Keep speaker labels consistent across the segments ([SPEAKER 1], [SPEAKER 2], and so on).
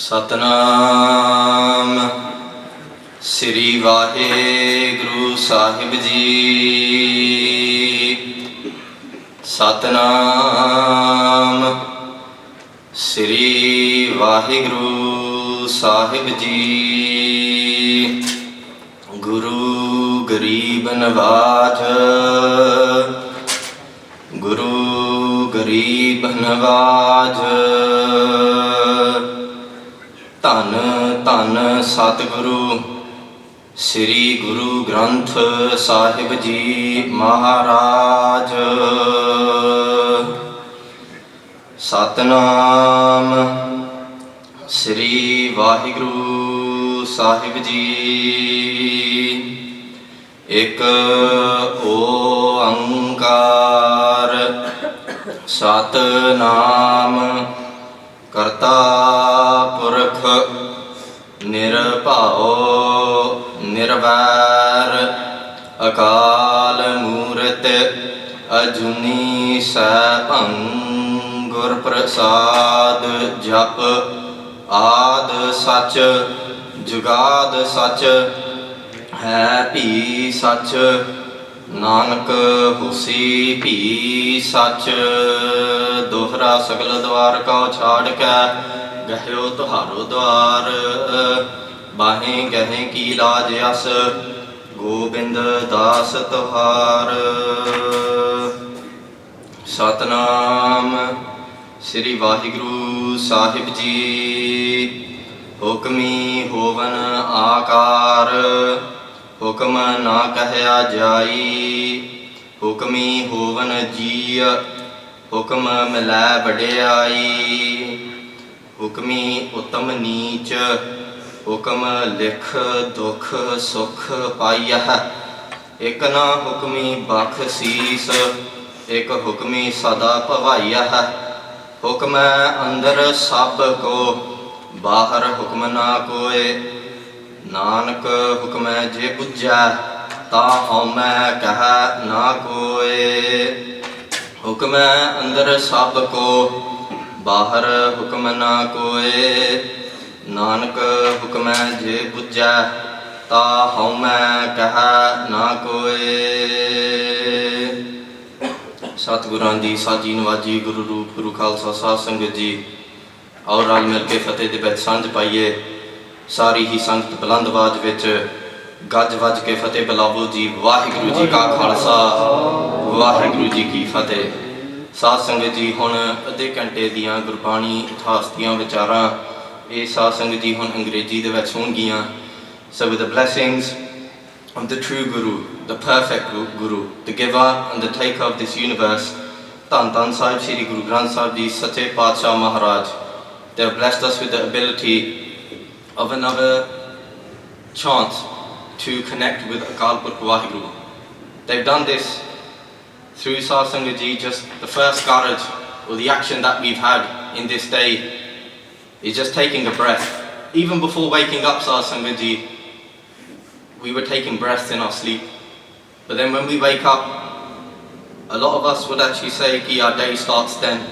[SPEAKER 1] ਸਤਨਾਮ ਸ੍ਰੀ ਵਾਹਿਗੁਰੂ ਸਾਹਿਬ ਜੀ। ਸਤਨਾਮ ਸ੍ਰੀ ਵਾਹਿਗੁਰੂ ਸਾਹਿਬ ਜੀ। ਗੁਰੂ ਗਰੀਬ ਨਵਾਜ, ਗੁਰੂ ਗਰੀਬ ਨਵਾਜ। ਧੰਨ ਧੰਨ ਸਤਿਗੁਰੂ ਸ੍ਰੀ ਗੁਰੂ ਗ੍ਰੰਥ ਸਾਹਿਬ ਜੀ ਮਹਾਰਾਜ। ਸਤਨਾਮ ਸ੍ਰੀ ਵਾਹਿਗੁਰੂ ਸਾਹਿਬ ਜੀ। ਇੱਕ ਓੰਕਾਰ ਸਤਨਾਮ ਕਰਤਾ ਪੁਰਖ ਨਿਰਭਉ ਨਿਰਵੈਰ ਅਕਾਲ ਮੂਰਤ ਅਜੂਨੀ ਸੈਭੰ ਗੁਰ ਪ੍ਰਸਾਦ। ਜਪ ਆਦ ਸਚ ਜੁਗਾਦ ਸਚ ਹੈ ਭੀ ਸਚ, ਨਾਨਕ ਹੋਸੀ ਭੀ ਸਚ। ਦੋਹਰਾ ਸਗਲ ਦਵਾਰ ਕਉ ਛਾੜ ਕੇ ਗਹਿਓ ਤੁਹਾਰੋ ਦਵਾਰ। ਬਾਹੇ ਗਹਿ ਕੀ ਲਾਜ ਅਸ ਗੋਬਿੰਦ ਦਾਸ ਤੁਹਾਰ। ਸਤਨਾਮ ਸ੍ਰੀ ਵਾਹਿਗੁਰੂ ਸਾਹਿਬ ਜੀ। ਹੁਕਮੀ ਹੋਵਨ ਆਕਾਰ, ਹੁਕਮ ਨਾ ਕਹਿਆ ਜਾਈ। ਹੁਕਮੀ ਹੋਵਨ ਜੀਅ, ਹੁਕਮ ਮਿਲੈ ਵਡਿਆਈ। ਹੁਕਮੀ ਉਤਮ ਨੀਚ, ਹੁਕਮ ਲਿਖ ਦੁਖ ਸੁਖ ਪਾਈਐ। ਇਕ ਨਾ ਹੁਕਮੀ ਬਖਸ਼ੀਸ, ਇਕ ਹੁਕਮੀ ਸਦਾ ਭਵਾਈਐ। ਹੁਕਮੈ ਅੰਦਰ ਸਭ ਕੋ, ਬਾਹਰ ਹੁਕਮ ਨਾ ਕੋਇ। ਨਾਨਕ ਹੁਕਮੈ ਜੇ ਬੁੱਝੈ, ਤਾ ਹਉਮੈ ਕਹਿ ਨਾ ਕੋਇ। ਹੁਕਮੈ ਅੰਦਰ ਸਭ ਕੋ, ਬਾਹਰ ਹੁਕਮ ਨਾ ਕੋਇ। ਨਾਨਕ ਹੁਕਮੈ ਜੇ ਬੁੱਝੈ, ਤਾ ਹਉਮੈ ਕਹਿ ਨਾ ਕੋਇ। ਸਤਿਗੁਰਾਂ ਦੀ ਸਾਜੀ ਨਵਾਜੀ ਗੁਰੂ ਰੂਪ ਗੁਰੂ ਖਾਲਸਾ ਸਾਧ ਸੰਗਤ ਜੀ, ਆਓ ਰਲ ਮਿਲ ਕੇ ਫਤਿਹ ਦੇ ਵਿੱਚ ਸਾਂਝ ਪਾਈਏ। ਸਾਰੀ ਹੀ ਸੰਗਤ ਬੁਲੰਦ ਆਵਾਜ਼ ਵਿੱਚ ਗੱਜ ਵੱਜ ਕੇ ਫਤਿਹ ਬੁਲਾਵੋ ਜੀ। ਵਾਹਿਗੁਰੂ ਜੀ ਕਾ ਖਾਲਸਾ, ਵਾਹਿਗੁਰੂ ਜੀ ਕੀ ਫਤਿਹ। ਸਾਧ ਸੰਗਤ ਜੀ, ਹੁਣ ਅੱਧੇ ਘੰਟੇ ਦੀਆਂ ਗੁਰਬਾਣੀ ਇਤਿਹਾਸ ਦੀਆਂ ਵਿਚਾਰਾਂ ਇਹ ਸਾਧ ਸੰਗਤ ਜੀ ਹੁਣ ਅੰਗਰੇਜ਼ੀ ਦੇ ਵਿੱਚ ਹੋਣਗੀਆਂ। So with the blessings of the true Guru, the perfect Guru, the giver and the taker of this universe, ਧੰਨ ਧੰਨ ਸਾਹਿਬ ਸ਼੍ਰੀ ਗੁਰੂ ਗ੍ਰੰਥ ਸਾਹਿਬ ਜੀ ਸੱਚੇ ਪਾਤਸ਼ਾਹ ਮਹਾਰਾਜ, they have blessed us with the ability of another chance to connect with Akal Purkh Vaheguru. They've done this through Sat Sangat Ji. Just the first carriage or the action that we've had in this day is just taking a breath. Even before waking up, Sat Sangat Ji, we were taking breaths in our sleep. But then when we wake up, a lot of us would actually say ki our day starts then,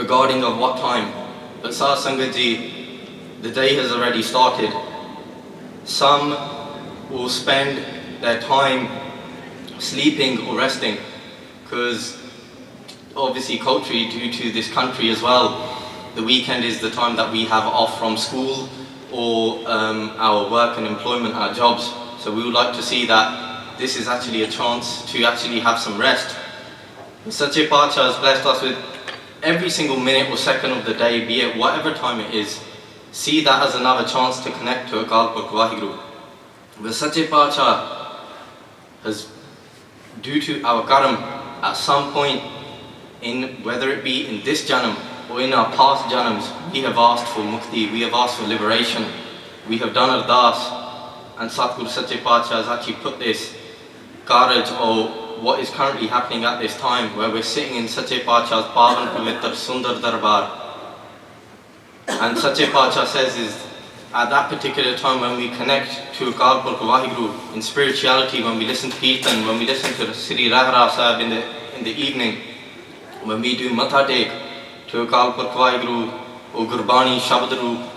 [SPEAKER 1] regarding of what time. But Sat Sangat Ji, the day has already started. Some will spend their time sleeping or resting, because obviously culturally, due to this country as well, the weekend is the time that we have off from school or our work and employment, our jobs. So we would like to see that this is actually a chance to actually have some rest. Sache Pacha has blessed us with every single minute or second of the day, be it whatever time it is. See that as another chance to connect to Akal Purkh Vaheguru. But Sache Pacha has, due to our karam, at some point in, whether it be in this janam or in our past janams, we have asked for mukti, we have asked for liberation, we have done ardas, and Satguru Sache Pacha has actually put this courage or what is currently happening at this time, where we're sitting in Sache Pacha's Pavan Pavitra Sundar Darbar. And Sache Pacha says is, at that particular time when we connect to Akal Purkh Vaheguru in spirituality, when we listen to Kirtan, when we listen to Sri Rahra Sahib in the evening, when we do Matha Tek to Akal Purkh Vaheguru, or Gurbani Shabad Roop.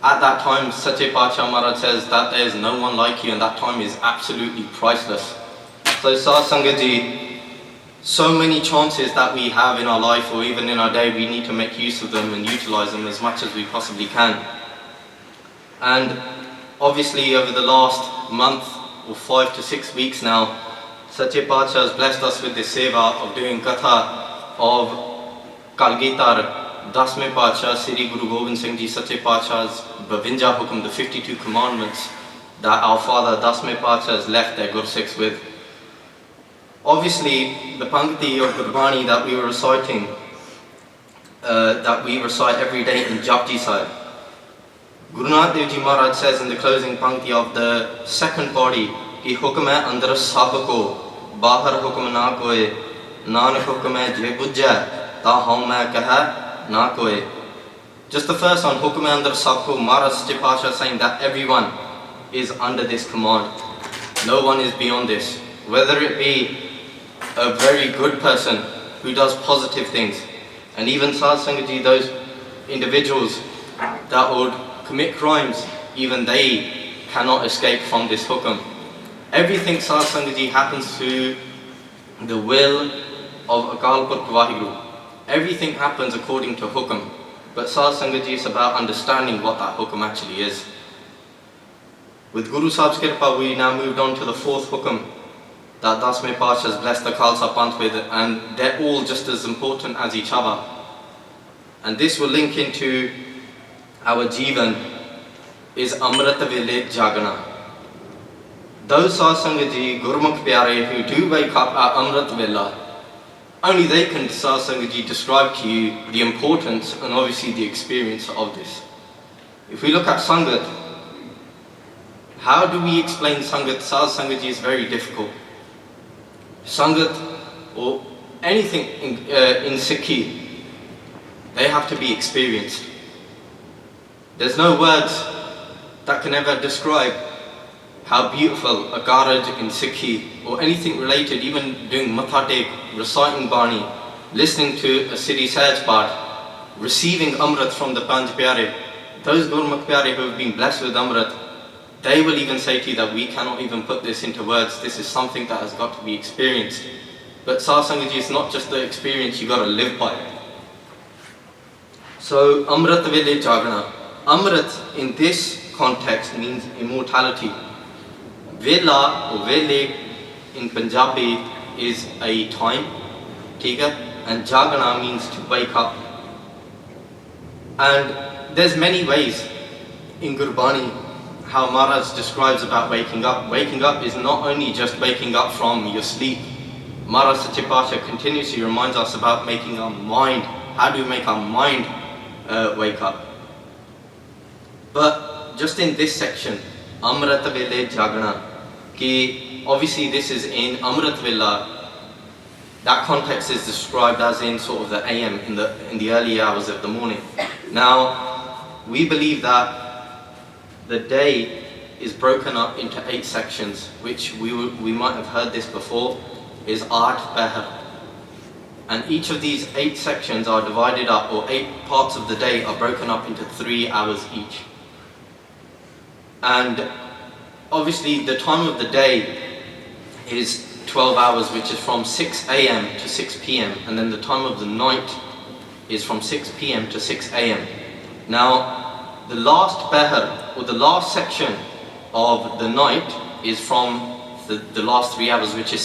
[SPEAKER 1] At that time, Sache Pacha Maharaj says that there is no one like you, and that time is absolutely priceless. So Sat Sangat Ji, so many chances that we have in our life or even in our day, we need to make use of them and utilize them as much as we possibly can. And obviously over the last month or 5 to 6 weeks now, Sache Pacha has blessed us with this seva of doing Katha of Kalgitar, Dasme Pacha, Sri Guru Gobind Singh Ji Sache Pacha's 52 Hukam, the 52 commandments that our father Dasme Pacha has left their Gursikhs with. Obviously, the Pankti of Gurbani that we were reciting, that we recite every day in Japji Sahib. Guru Nanak Dev Ji Maharaj says in the closing Pankti of the second body, कि हुक्म है अंदर सब को बाहर हुक्म ना कोई नानक हुक्म है जे बुझै ता हम मैं कह ना कोई. Just the first one, हुक्म है अंदर सब को, Maharaj Sache Pacha saying that everyone is under this command. No one is beyond this. Whether it be a very good person who does positive things, and even Sat Sangat Ji, those individuals that would commit crimes, even they cannot escape from this hukam. Everything Sat Sangat Ji happens to the will of Akal Purkh Vaheguru. Everything happens according to hukam. But Sat Sangat Ji is about understanding what that hukam actually is. With Guru Sahib's Kirpa, we now moved on to the fourth hukam that Dasme Pacha has blessed the Khalsa Panth with, and they're all just as important as each other. And this will link into our Jivan, is Amrit Vaelae utthna. Those Sat Sangat Ji, Gurmukh Pyare, who do wake up at Amrit Vela, only they can, Sat Sangat Ji, describe to you the importance and obviously the experience of this. If we look at Sangat, how do we explain Sangat? Sat Sangat Ji is very difficult. Sangat, or anything in Sikhi, they have to be experienced. There's no words that can ever describe how beautiful a garaj in Sikhi or anything related, even doing Matha Tek, reciting Bani, listening to a Siddhi Sahaj Path, receiving Amrit from the Panj Pyare. Those Gurmukh Pyare who have been blessed with Amrit, they will even say to you that we cannot even put this into words. This is something that has got to be experienced. But Sat Sangat Ji is not just the experience, you got to live by it. So Amrit Vaelae utthna. Amrit in this context means immortality. Vela or Vaelae in Punjabi is a time, and Jagana means to wake up. And there's many ways in Gurbani how Maharaj describes about waking up. Waking up is not only just waking up from your sleep. Maharaj Sache Pacha continuously reminds us about making our mind. How do we make our mind wake up? But just in this section, Amrit Vaelae utthna, ki obviously this is in Amrit Vela, that context is described as in sort of the AM, in the early hours of the morning. Now, we believe that the day is broken up into 8 sections, which we might have heard this before, is Art Pehar. And each of these 8 sections are divided up, or 8 parts of the day are broken up into 3 hours each. And obviously the time of the day is 12 hours, which is from 6 AM to 6 PM, and then the time of the night is from 6 PM to 6 AM. Now, the last Pehar, or the last section of the night, is from the last 3 hours, which is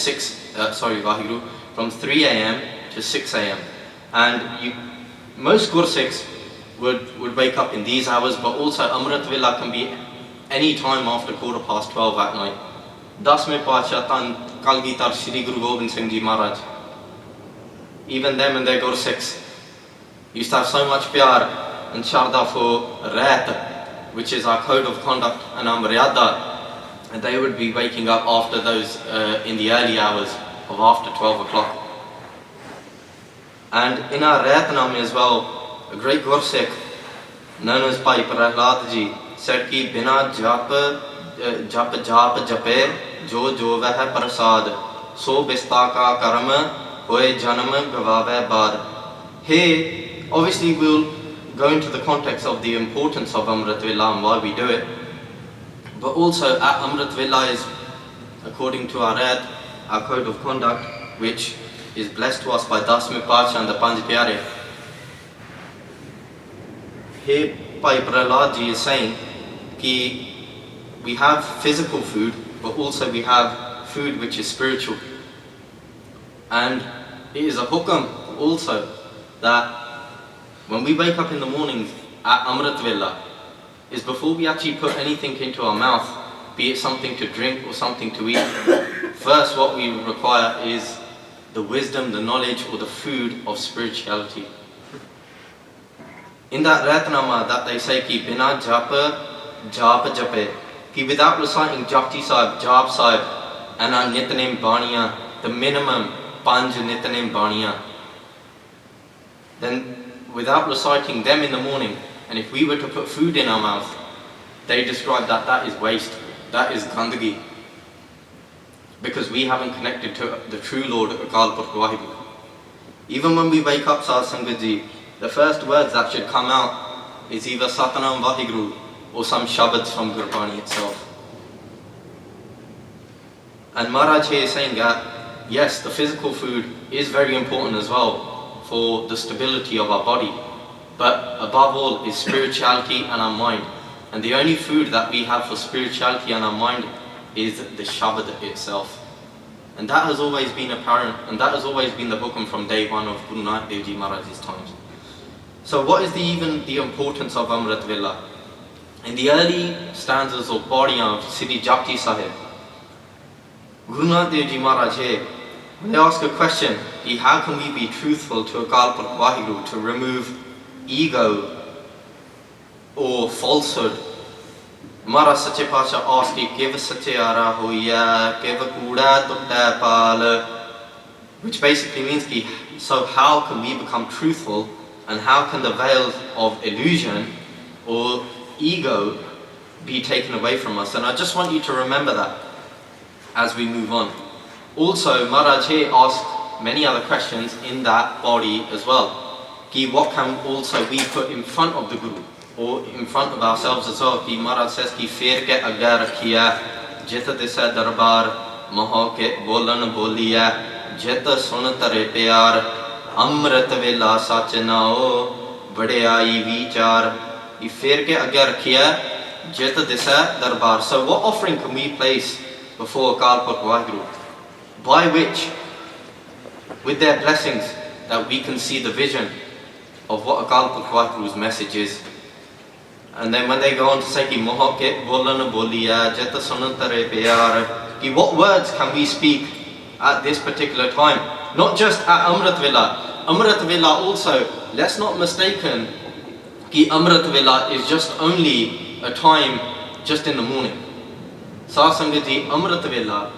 [SPEAKER 1] from 3 AM to 6 AM. And most Gursikhs would wake up in these hours, but also Amrit Vela can be any time after 12:15 at night. Dasme Pacha Tan Kalgitar Sri Guru Gobind Singh Ji Maharaj, even them and their Gursikhs used to have so much pyar and sharda for Raat, which is our code of conduct and our Maryada, and they would be waking up after those in the early hours of after 12 o'clock. And in our Raat Name as well, a great Gursikh known as Bhai Prahlad Ji said ki bina jap jape jo jo vah prasad so bista ka karam hoye janam gavave baad. Here, obviously we'll go into the context of the importance of Amrit Vela and why we do it. But also at Amrit Vela is, according to our Red, our code of conduct, which is blessed to us by Dasmi Pacha and the Panj Pyare. Here Bhai Prahlad ji is saying that we have physical food, but also we have food which is spiritual. And it is a hukam also that when we wake up in the mornings at Amrit Vela, is before we actually put anything into our mouth, be it something to drink or something to eat, first what we require is the wisdom, the knowledge or the food of spirituality. In that Ratnama that they say ki bina japa jap jape, ki without reciting Japji Sahib, Jap Sahib and our Nitnem Baniya, the minimum Panj Nitnem Baniya, then without reciting them in the morning, and if we were to put food in our mouth, they describe that that is waste, that is gandagi, because we haven't connected to the true Lord Akal Purkh Waheguru. Even when we wake up, Sat Sangat Ji, the first words that should come out is either Satnam Vaheguru or some shabads from Gurbani itself. And Maharaj here is saying that yes, the physical food is very important as well for the stability of our body, but above all is spirituality and our mind. And the only food that we have for spirituality and our mind is the Shabad itself. And that has always been apparent, and that has always been the hukam from day one of Guru Nanak Dev Ji Maharaj's times. So what is even the importance of Amrit Vela? In the early stanzas or body of Siddhi Japji Sahib, Guru Nanak Dev Ji Maharaj here, when they ask a question, how can we be truthful to Akal Purkh Waheguru, to remove ego or falsehood? Maharaj Sache Pasha asked, Kiv Satyara Hoya, Kiv Kuda Tutta Pal, which basically means, so how can we become truthful, and how can the veils of illusion or ego be taken away from us? And I just want you to remember that as we move on. Also, Maharaj here asked many other questions in that body as well. What can also we put in front of the Guru, or in front of ourselves as well? Maharaj says, Fir ke agar rakhiya, jita disa darbar, maho ke bolan boliya, jita sun tare pyar, Amrit Vela sach nao, vadayai vichar, fir ke agar rakhiya, jita disa darbar. So what offering can we place before Akal Purkh Waheguru, by which, with their blessings, that we can see the vision of what Akal Purkh Waheguru's message is? And then when they go on to say, Mohoke bolan boliya, jeta sunantare pyar, what words can we speak at this particular time? Not just at Amrit Vela. Amrit Vela also, let's not mistaken, Amrit Vela is just only a time just in the morning. Sasangat Ji, Amrit Vela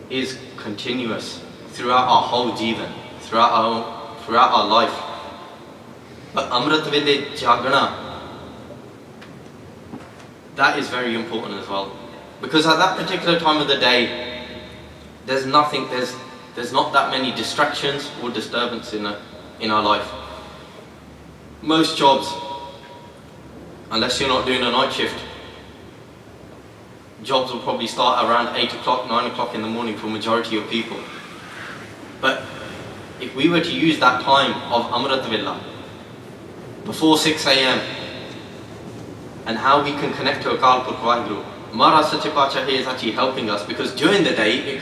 [SPEAKER 1] is continuous throughout our whole Jivan, throughout our life. But Amrit Vela Jagana, that is very important as well, because at that particular time of the day, there's not that many distractions or disturbance in our life. Most jobs, unless you're not doing a night shift, jobs will probably start around 8 o'clock, 9 o'clock in the morning for majority of people. But if we were to use that time of Amrit Vela before 6 a.m. and how we can connect to Akal Purkh Waheguru, Maharaj Sache Pacha here is actually helping us, because during the day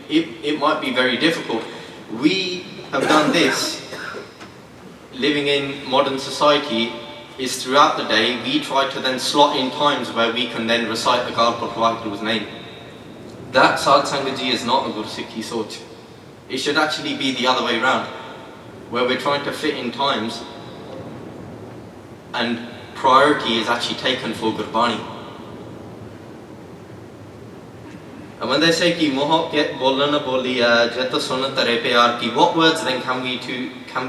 [SPEAKER 1] it might be very difficult. We have done this, living in modern society, is throughout the day we try to then slot in times where we can then recite Akal Purkh Waheguru's name. That Sad Sangat Ji is not a Gursikhi Soch. It should actually be the other way around, where we're trying to fit in times and priority is actually taken for Gurbani. And when they say ki mohok ke bolana boliya jeta sunat tare pyar, ki what words then can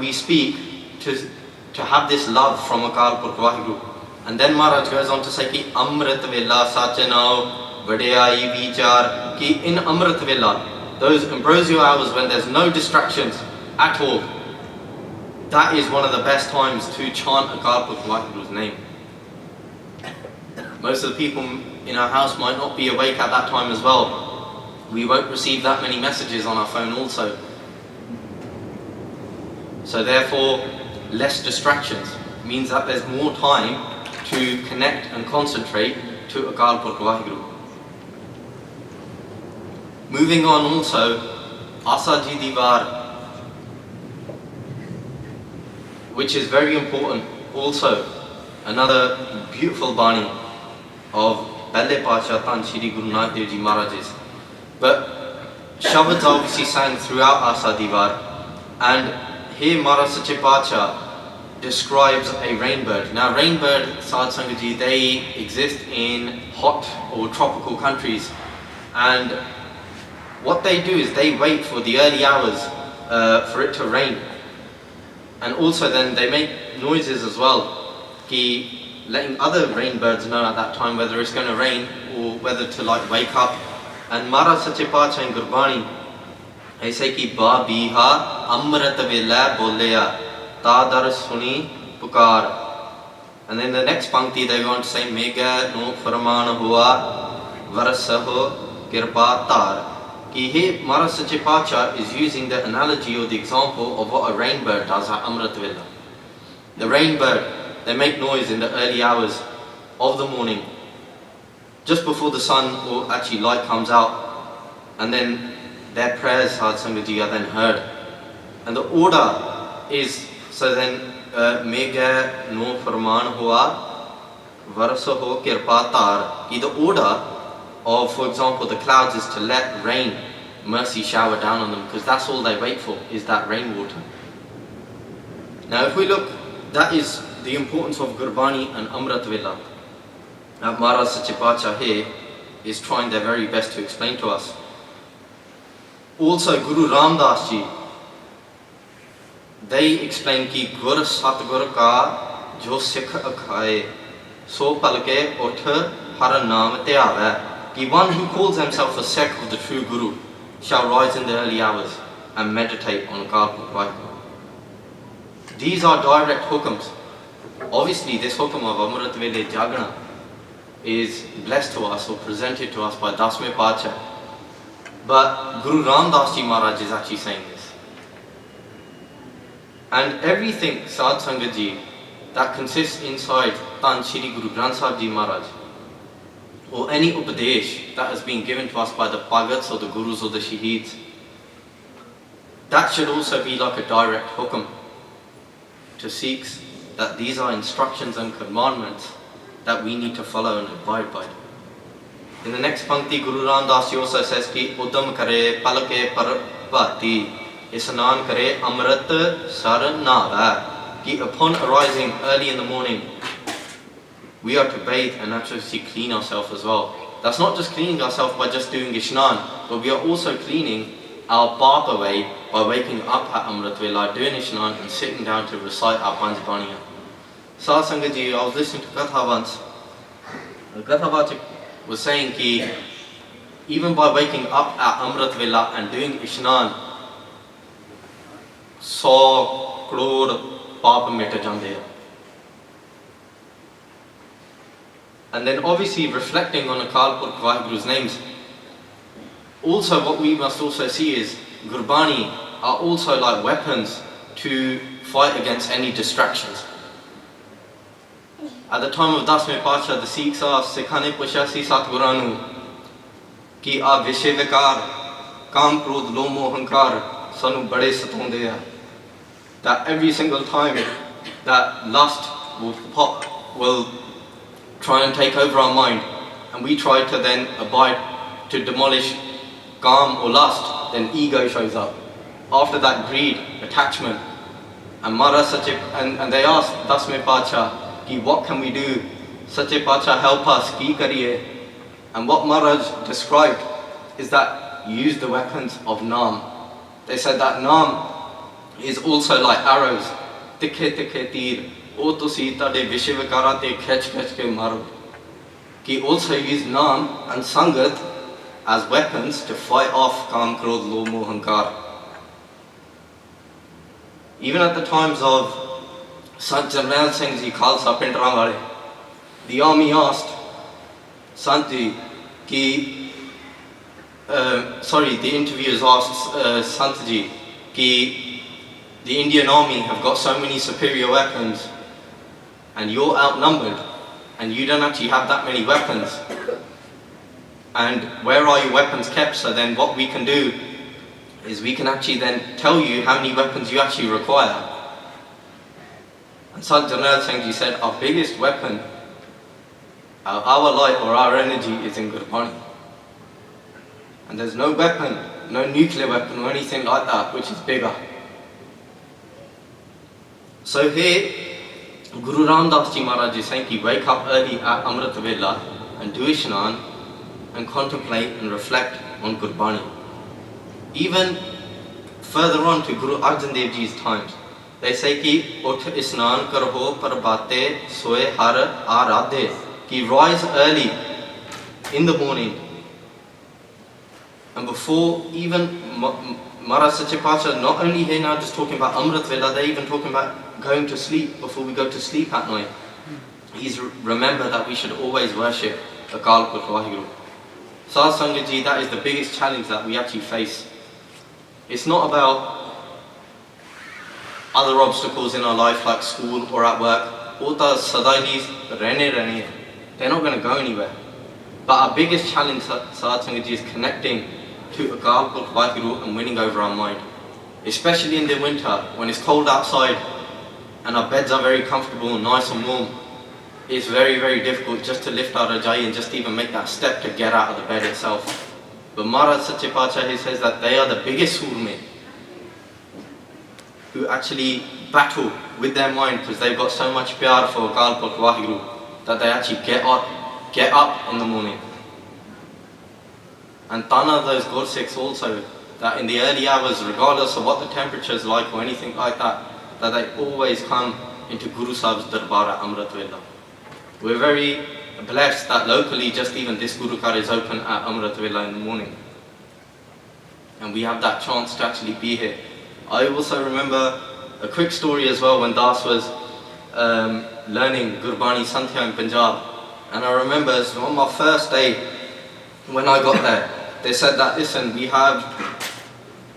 [SPEAKER 1] we speak to have this love from Akal Purkh Waheguru? And then Maharaj goes on to say ki Amrit Vela sachanao vadayai vichar, ki in Amrit Vela, those ambrosial hours when there's no distractions at all, that is one of the best times to chant Akal Purkh Vaheguru's name. Most of the people in our house might not be awake at that time as well. We won't receive that many messages on our phone also. So therefore, less distractions means that there's more time to connect and concentrate to Akal Purkh Vaheguru. Moving on also, Asa Ji Diwar, which is very important also, another beautiful Bani of Pehle Paatshah Tan Shri Guru Nanak Dev Ji Maharaj's. But Shabads obviously sang throughout Asa Diwar, and here Maharaj Sache Paatshah describes a rainbird. Now rainbird, Sadh Sangat Ji, they exist in hot or tropical countries, and what they do is they wait for the early hours for it to rain. And also then they make noises as well, letting other rainbirds know at that time whether it's going to rain or whether to like wake up. And Maharaj Sache Paatshah in Gurbani, they say ki ba biha Amrit Vela boleya ta dar suni pukar. And then the next pankti they go on to say mega no farman hua varasaho kirpa tar. Here Maharaj Sache Paatshah is using the analogy or the example of what a rainbird does at Amrit Vela. The rainbird, they make noise in the early hours of the morning, just before the sun or actually light comes out, and then their prayers, Sadh Sangat Ji, are then heard. And the order is, so then, Mega no farman hua varsa ho kirpa tar. The order of, for example, the clouds is to let rain, mercy shower down on them, because that's all they wait for, is that rainwater. Now if we look, that is the importance of Gurbani and Amrit Vela. Now Maharaj Sache Paatshah here is trying their very best to explain to us. Also Guru Ramdas Ji, they explain ki Gur Satgur ka jo Sikh akhaye so palke utth har naam te aave. The one who calls himself a Sikh of the true Guru shall rise in the early hours and meditate on Akal Purkh Vaheguru. These are direct hukams. Obviously this hukam of Amrit Vaelae Jagna is blessed to us or presented to us by Dasme Paatshah. But Guru Ramdas Ji Maharaj is actually saying this. And everything, Sadh Sangat Ji, that consists inside Tan Shri Guru Granth Sahib Ji Maharaj, or any upadesh that has been given to us by the Bhagats or the Gurus or the Shaheeds, that should also be like a direct hukam to Sikhs, that these are instructions and commandments that we need to follow and abide by. In the next pankti, Guru Ramdas Ji also says ki Udam kare palke par bhati isnan kare amrit sar nava. Ki upon arising early in the morning, we are to bathe and actually clean ourselves as well. That's not just cleaning ourselves by just doing Ishnan, but we are also cleaning our path away by waking up at Amrit Vela, doing Ishnan and sitting down to recite our Panj Baniya. Sadh Sangat Ji, I was listening to Katha once. The Katha was saying ki even by waking up at Amrit Vela and doing Ishnan, 100 crore paap mit jande hai. And then obviously reflecting on Akal Purkh Vaheguru's names, also what we must also see is Gurbani are also like weapons to fight against any distractions. At the time of Dasme Paatshah, the Sikhs asked Sikhane Pushasi Satguranu ki a vishay vikar kam krodh lo mohankar sanu bade sataunde hai. That every single time that lust will try and take over our mind, and we try to then abide to demolish Kam or lust, then ego shows up. After that, greed, attachment. And Maharaj Sache, and they asked Dasme Paatshah, ki what can we do? Sache Paatshah, help us, ki kariye. And what Maharaj described is that use the weapons of Naam. They said that Naam is also like arrows. Tikhe tikhe teer. O tusi tade vishay vikara te khech ke maro. Ki also use Naam and Sangat as weapons to fight off Kam, Krodh, Loh, Moh, Hankar. Even at the times of Sant Jarnail Singh Ji Khalsa Pindran Wale, the army asked Sant Ji the interviewers asked Sant Ji ki the Indian army have got so many superior weapons and you're outnumbered and you don't actually have that many weapons, and where are your weapons kept? So then what we can do is we can actually then tell you how many weapons you actually require. And Sant Jarnail Singh Ji said, our biggest weapon, our light or our energy is in Gurbani. And there's no weapon, no nuclear weapon or anything like that which is bigger. So here, Guru Ramdas Ji Maharaj is saying, wake up early at Amrit Vela and do Ishnan and contemplate and reflect on Gurbani. Even further on to Guru Arjan Dev Ji's times, they say ki Uth Isnan karho Prabhate Soe Har Aradhe, ki rise early in the morning. And before even Maharaj Sache Pacha, not only here now just talking about Amrit Vela, they're even talking about going to sleep before we go to sleep at night. He's remember that we should always worship Akal Purkh Waheguru. Sat Sangat Ji, that is the biggest challenge that we actually face. It's not about other obstacles in our life like school or at work. They're not going to go anywhere. But our biggest challenge, Sat Sangat Ji, is connecting to Akal Purkh Waheguru and winning over our mind. Especially in the winter, when it's cold outside and our beds are very comfortable and nice and warm, it's very, very difficult just to lift our rajai and just even make that step to get out of the bed itself. But Maharaj Sache Pacha, he says that they are the biggest surme who actually battle with their mind because they've got so much pyar for Akal Purkh Waheguru that they actually get up in the morning. And Tana those Gursikhs also, that in the early hours, regardless of what the temperature is like or anything like that, that they always come into Guru Sahib's Darbar at Amrit Vela. We're very blessed that locally just even this Guru Car is open at Amrit Vela in the morning. And we have that chance to actually be here. I also remember a quick story as well when Das was learning Gurbani Santhya in Punjab. And I remember on my first day when I got there, they said that, listen, we have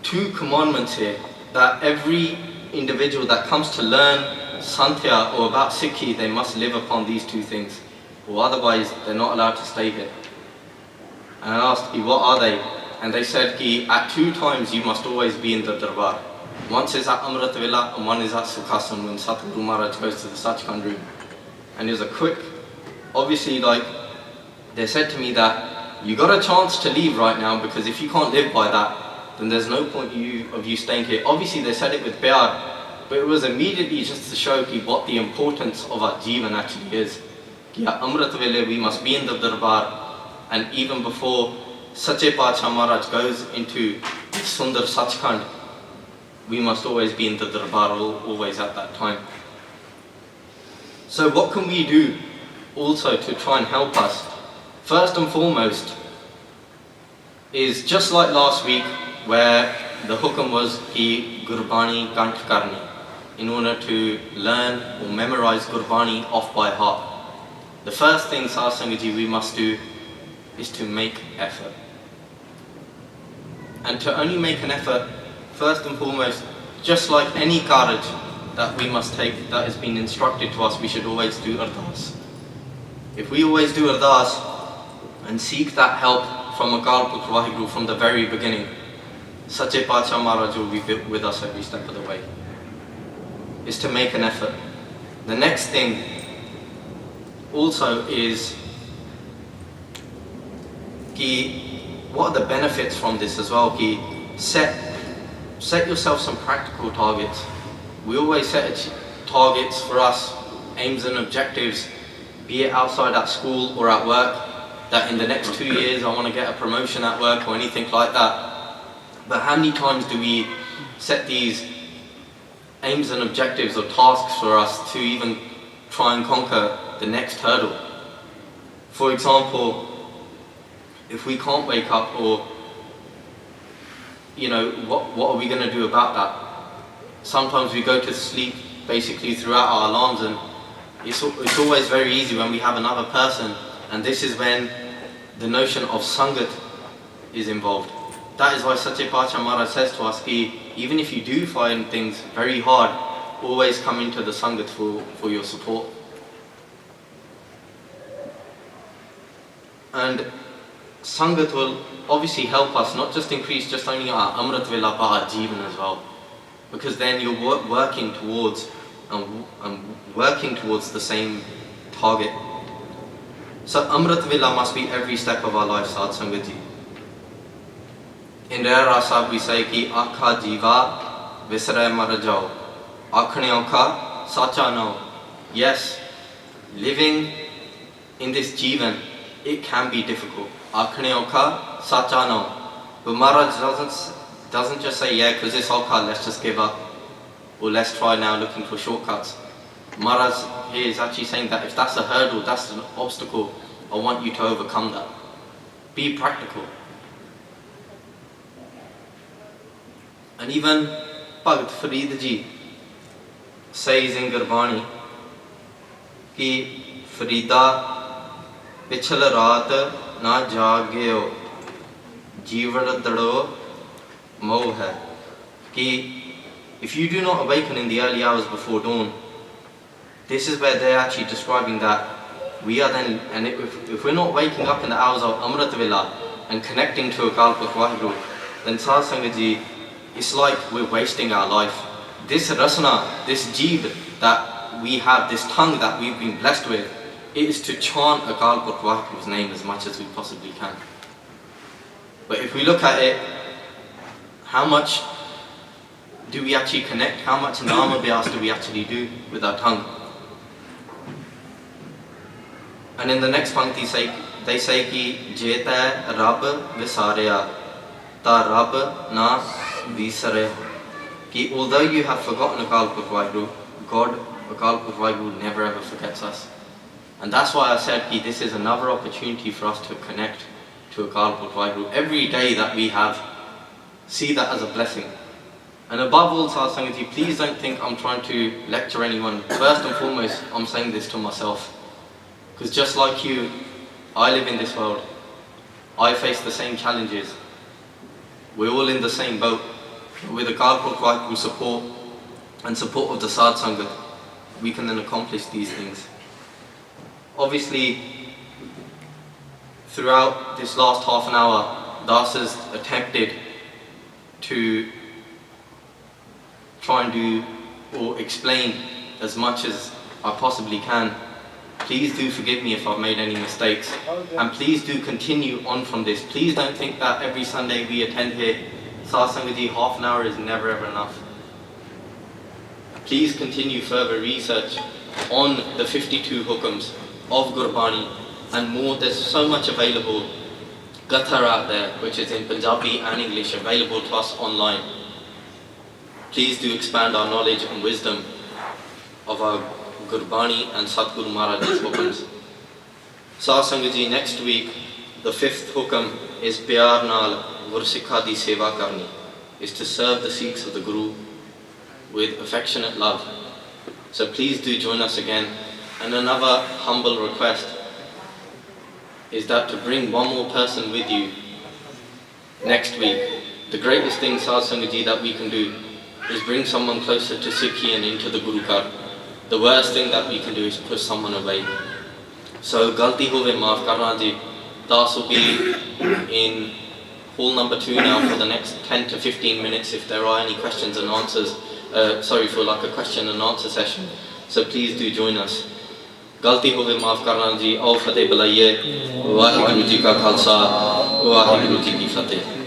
[SPEAKER 1] 2 commandments here, that every individual that comes to learn Santhya or about Sikhi, they must live upon these 2 things, or otherwise they're not allowed to stay here. And I asked, what are they? And they said, at 2 times you must always be in the Darbar. Once is at Amrit Vela and one is at Sukhasam when Satguru Maharaj goes to the Sachkhand room. And it was a quick, obviously, like, they said to me that you got a chance to leave right now because if you can't live by that, then there's no point of you staying here. Obviously they said it with pyar, but it was immediately just to show what the importance of our Jeevan actually is. At Amrit Vela we must be in the Darbar, and even before Sache Pacha Maharaj goes into Sundar Sachkhand, we must always be in the Darbar, always at that time. So what can we do also to try and help us? First and foremost is just like last week where the Hukam was ki Gurbani Kanth Karni, in order to learn or memorize Gurbani off by heart. The first thing Sat Sangat Ji we must do is to make effort. And to only make an effort, first and foremost, just like any karaj that we must take that has been instructed to us, we should always do ardas. If we always do ardas and seek that help from Akal Purkh Waheguru from the very beginning, Sache Pacha Maharaj will be with us every step of the way. Is to make an effort. The next thing also is what are the benefits from this as well? Set yourself some practical targets. We always set targets for us, aims and objectives, be it outside at school or at work, that in the next 2 years I want to get a promotion at work or anything like that. But how many times do we set these aims and objectives or tasks for us to even try and conquer the next hurdle? For example, if we can't wake up, or what are we going to do about that? sometimes we go to sleep basically throughout our alarms, and it's always very easy when we have another person, and this is when the notion of sangat is involved. That is why Sache Pacha Maharaj says to us, even if you do find things very hard, always come into the sangat for your support. And sangat will obviously help us not just increase just only our Amrit Vela Jeevan as well, because then you're working towards the same target. So Amrit Vela must be every step of our life, Sadh Sangat ji. In Rera Sahib we say ki Akha Jiva Visare Marajao, Akhne Okha Sacha No. Yes, living in this Jeevan, it can be difficult. Akhne Okha Sacha No. But Maharaj doesn't just say, yeah, because it's Okha, let's just give up, or let's try now looking for shortcuts. Maharaj here is actually saying that if that's a hurdle, that's an obstacle, I want you to overcome that. Be practical. And even Bhagat Farid ji says in Gurbani ki Farida pichal raat na jagyo jeevan dado moh hai. Ki if you do not awaken in the early hours before dawn, this is where they're actually describing that we are then, and if we're not waking up in the hours of Amrit Vela and connecting to Akal Purkh Waheguru, then Sadh Sangat ji, it's like we're wasting our life. This rasana, this jeeb that we have, this tongue that we've been blessed with, it is to chant Akal Purkh Waheguru's name as much as we possibly can. But if we look at it, how much do we actually connect? How much Nama Bhyas do we actually do with our tongue? And in the next pankti they say ki Jeta Rab Visarya Ta Rab Na Visare. Ki although you have forgotten Akal Purkh Waheguru, God, Akal Purkh Waheguru never ever forgets us. And that's why I said ki this is another opportunity for us to connect to Akal Purkh Waheguru. Every day that we have, see that as a blessing. And above all, Sadh Sangat ji, please don't think I'm trying to lecture anyone. First and foremost, I'm saying this to myself. Because just like you, I live in this world. I face the same challenges. We're all in the same boat. With Akal Purkh Waheguru's support and support of the Sadh Sangat, we can then accomplish these things. Obviously, throughout this last half an hour, Das has attempted to try and do or explain as much as I possibly can. Please do forgive me if I've made any mistakes, and please do continue on from this. Please don't think that every Sunday we attend here, Sadh Sangat ji, half an hour is never ever enough. Please continue further research on the 52 Hukams of Gurbani and more. There's so much available. Katha out there, which is in Punjabi and English, available to us online. Please do expand our knowledge and wisdom of our Gurbani and Satguru Maharaj's Hukams. Sadh Sangat ji, next week, the 5th Hukam is Pyar Naal Gursikha di Seva Karni, is to serve the Sikhs of the Guru with affectionate love. So please do join us again. And another humble request is that to bring one more person with you next week. The greatest thing, Sadh Sangat ji, that we can do is bring someone closer to Sikhi and into the Guru Kar. The worst thing that we can do is push someone away. So, Galti Hove Maaf Karna ji, Das will be in hall number 2 now for the next 10 to 15 minutes if there are any questions and answers. For like a question and answer session. So please do join us. Galti Hove Maaf Karna ji, Aao Fateh Bulaiye, Waheguru ji ka Khalsa, Waheguru ji ki Fateh.